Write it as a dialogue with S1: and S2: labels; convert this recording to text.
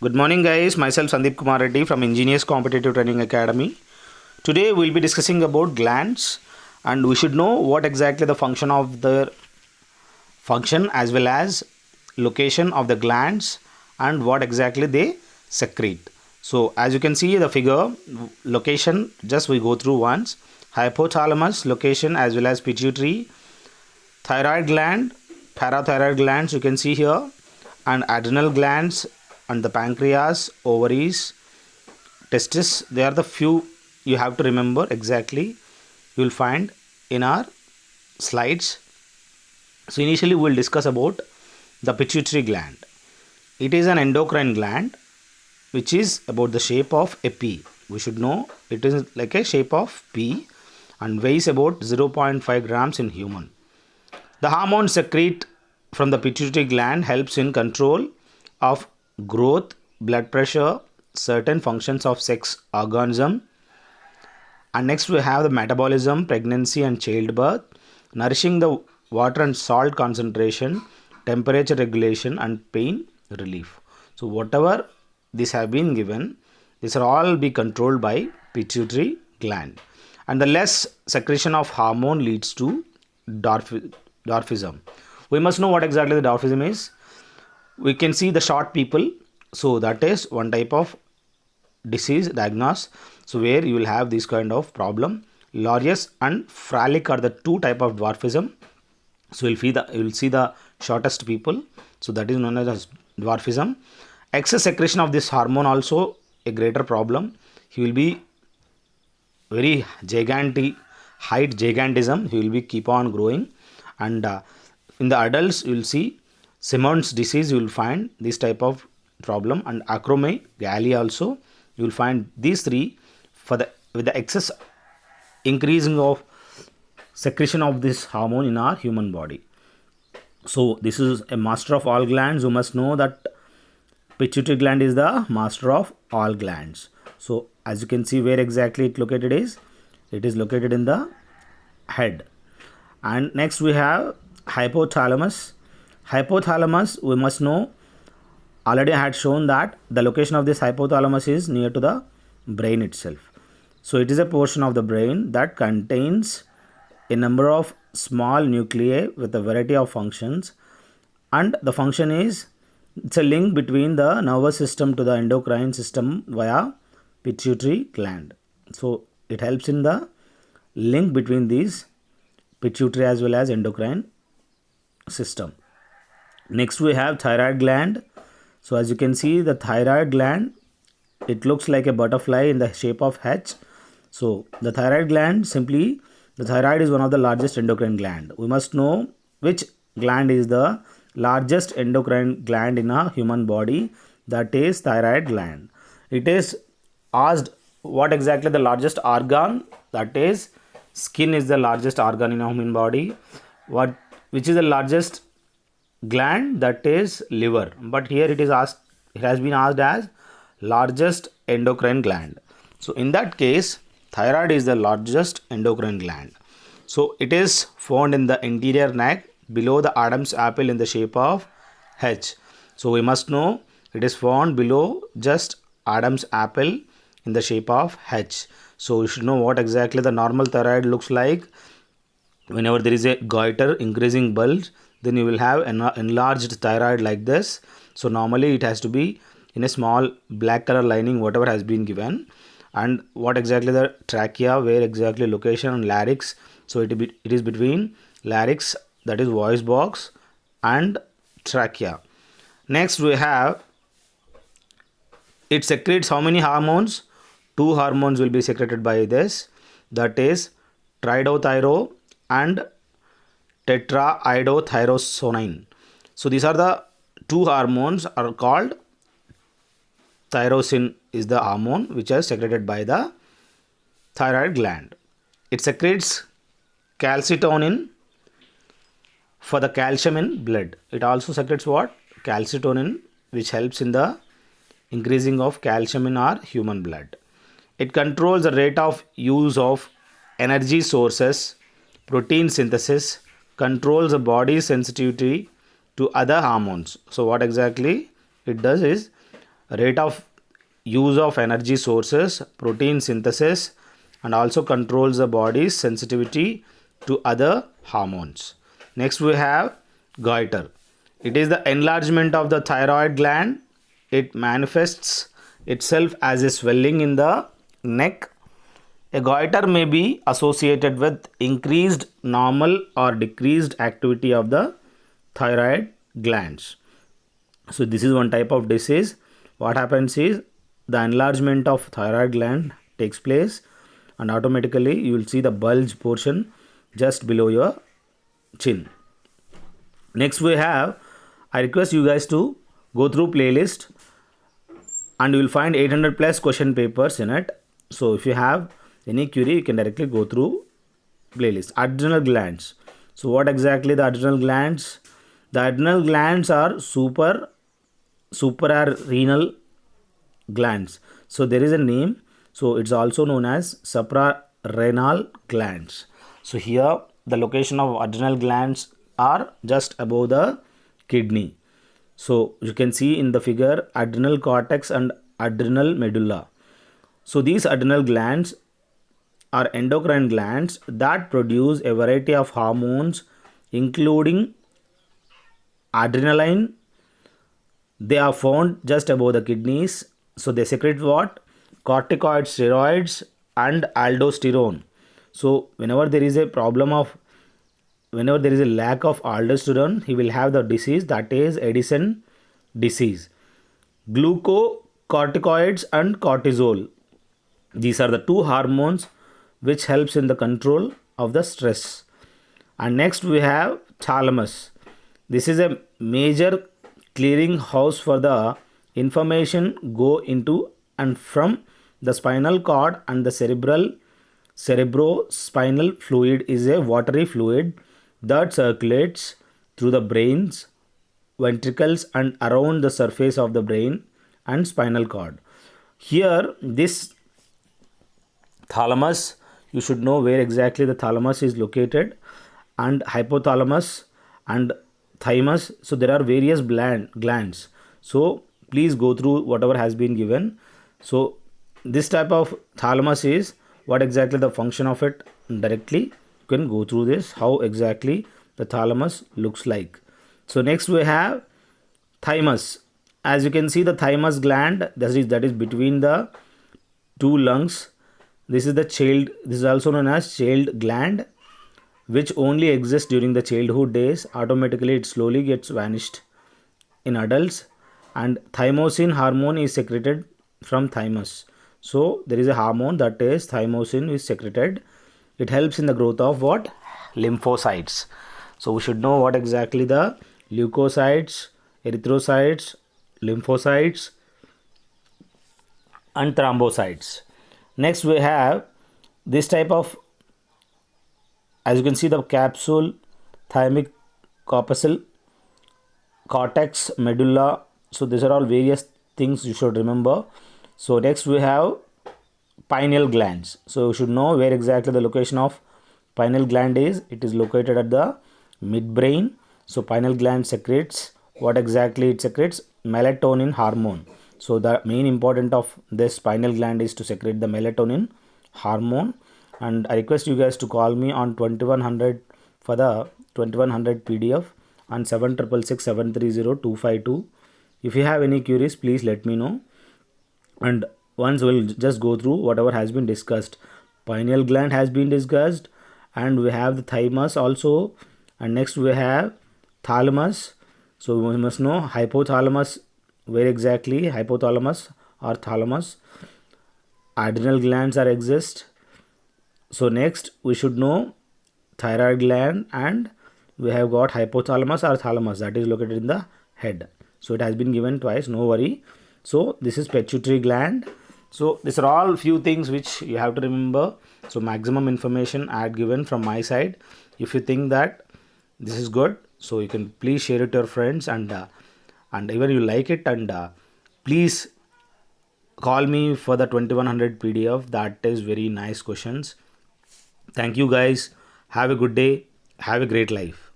S1: Good morning, guys. Myself Sandeep Kumar Reddy from Engineers Competitive Training Academy. Today we'll be discussing about glands, and we should know what exactly the function of the function as well as location of the glands and what exactly they secrete. So as you can see the figure, location just we go through once. Hypothalamus location as well as pituitary, thyroid gland, parathyroid glands you can see here, and adrenal glands and the pancreas, ovaries, testis. They are the few you have to remember exactly. You will find in our slides. So initially we will discuss about the pituitary gland. It is an endocrine gland which is about the shape of a pea. We should know it is like a shape of pea and weighs about 0.5 grams in human. The hormone secrete from the pituitary gland helps in control of growth, blood pressure, certain functions of sex organism. And next we have the metabolism, pregnancy and childbirth, nourishing the water and salt concentration, temperature regulation and pain relief. So whatever these have been given, these are all be controlled by pituitary gland. And the less secretion of hormone leads to dwarfism. We must know what exactly the dwarfism is. We can see the short people, so that is one type of disease diagnosed, so where you will have this kind of problem. Lorius and Fralic are the two type of dwarfism. So you will see the shortest people, so that is known as dwarfism. Excess secretion of this hormone also a greater problem. He will be very gigantic height, gigantism. He will be keep on growing. And in the adults you will see Simon's disease, you will find this type of problem, and acromegaly also you will find these three for the with the excess increasing of secretion of this hormone in our human body. So this is a master of all glands. You must know that pituitary gland is the master of all glands. So as you can see where exactly it located is, it is located in the head. And next we have hypothalamus. Hypothalamus, we must know, already I had shown that the location of this hypothalamus is near to the brain itself. So it is a portion of the brain that contains a number of small nuclei with a variety of functions, and the function is it's a link between the nervous system to the endocrine system via pituitary gland. So it helps in the link between these pituitary as well as endocrine system. Next we have thyroid gland. So as you can see the thyroid gland, it looks like a butterfly in the shape of H. So the thyroid gland, simply the thyroid is one of the largest endocrine gland. We must know which gland is the largest endocrine gland in a human body, that is thyroid gland. It is asked what exactly the largest organ, that is skin is the largest organ in a human body. Which is the largest gland, that is liver. But here it has been asked as largest endocrine gland. So in that case thyroid is the largest endocrine gland. So it is found in the interior neck below the Adam's apple in the shape of H. So we must know it is found below just Adam's apple in the shape of H. So you should know what exactly the normal thyroid looks like. Whenever there is a goiter, increasing bulge, then you will have an enlarged thyroid like this. So normally it has to be in a small black color lining, whatever has been given. And what exactly the trachea, where exactly location, and larynx. So it is between larynx, that is voice box, and trachea. Next we have, it secretes how many hormones? Two hormones will be secreted by this, that is tridothyro and tetraiodothyroxanone. So these are the two hormones are called. Thyrosin is the hormone which is secreted by the thyroid gland. It secretes calcitonin for the calcium in blood. It also secretes what? Calcitonin, which helps in the increasing of calcium in our human blood. It controls the rate of use of energy sources, protein synthesis, controls the body's sensitivity to other hormones. So what exactly it does is rate of use of energy sources, protein synthesis, and also controls the body's sensitivity to other hormones. Next we have goiter. It is the enlargement of the thyroid gland. It manifests itself as a swelling in the neck. A goiter may be associated with increased normal or decreased activity of the thyroid glands. So this is one type of disease. What happens is the enlargement of thyroid gland takes place, and automatically you will see the bulge portion just below your chin. Next we have, I request you guys to go through playlist, and you will find 800 plus question papers in it. So if you have any query, you can directly go through playlist. Adrenal glands. So what exactly the adrenal glands? The adrenal glands are suprarenal glands. So there is a name. So it's also known as suprarenal glands. So here the location of adrenal glands are just above the kidney. So you can see in the figure adrenal cortex and adrenal medulla. So these adrenal glands are endocrine glands that produce a variety of hormones including adrenaline. They are found just above the kidneys. So they secrete what? Corticoid steroids and aldosterone. So whenever there is a lack of aldosterone, he will have the disease, that is Addison disease. Glucocorticoids and cortisol. These are the two hormones which helps in the control of the stress. And next we have thalamus. This is a major clearing house for the information go into and from the spinal cord, and the cerebrospinal fluid is a watery fluid that circulates through the brain's ventricles and around the surface of the brain and spinal cord. Here this thalamus, you should know where exactly the thalamus is located, and hypothalamus and thymus. So there are various glands. So please go through whatever has been given. So this type of thalamus is what exactly the function of it directly. You can go through this, how exactly the thalamus looks like. So next we have thymus. As you can see, the thymus gland, that is between the two lungs. This is also known as child gland, which only exists during the childhood days. Automatically it slowly gets vanished in adults, and thymosin hormone is secreted from thymus. So there is a hormone, that is thymosin, is secreted. It helps in the growth of what? Lymphocytes. So we should know what exactly the leukocytes, erythrocytes, lymphocytes and thrombocytes. Next we have this type of, as you can see, the capsule, thymic corpuscle, cortex, medulla. So these are all various things you should remember. So next we have pineal glands. So you should know where exactly the location of pineal gland is. It is located at the midbrain. So pineal gland secretes, what exactly it secretes? Melatonin hormone. So the main important of this pineal gland is to secrete the melatonin hormone. And I request you guys to call me on 2100 for the 2100 PDF on 7666730252. If you have any queries, please let me know. And once we'll just go through whatever has been discussed. Pineal gland has been discussed, and we have the thymus also, and next we have thalamus. So we must know hypothalamus, where exactly hypothalamus or thalamus. Adrenal glands are exist. So next we should know thyroid gland, and we have got hypothalamus or thalamus, that is located in the head. So it has been given twice, no worry. So this is pituitary gland. So these are all few things which you have to remember. So maximum information I had given from my side. If you think that this is good, so you can please share it to your friends, and even you like it, and please call me for the 2100 PDF. That is very nice questions. Thank you guys. Have a good day. Have a great life.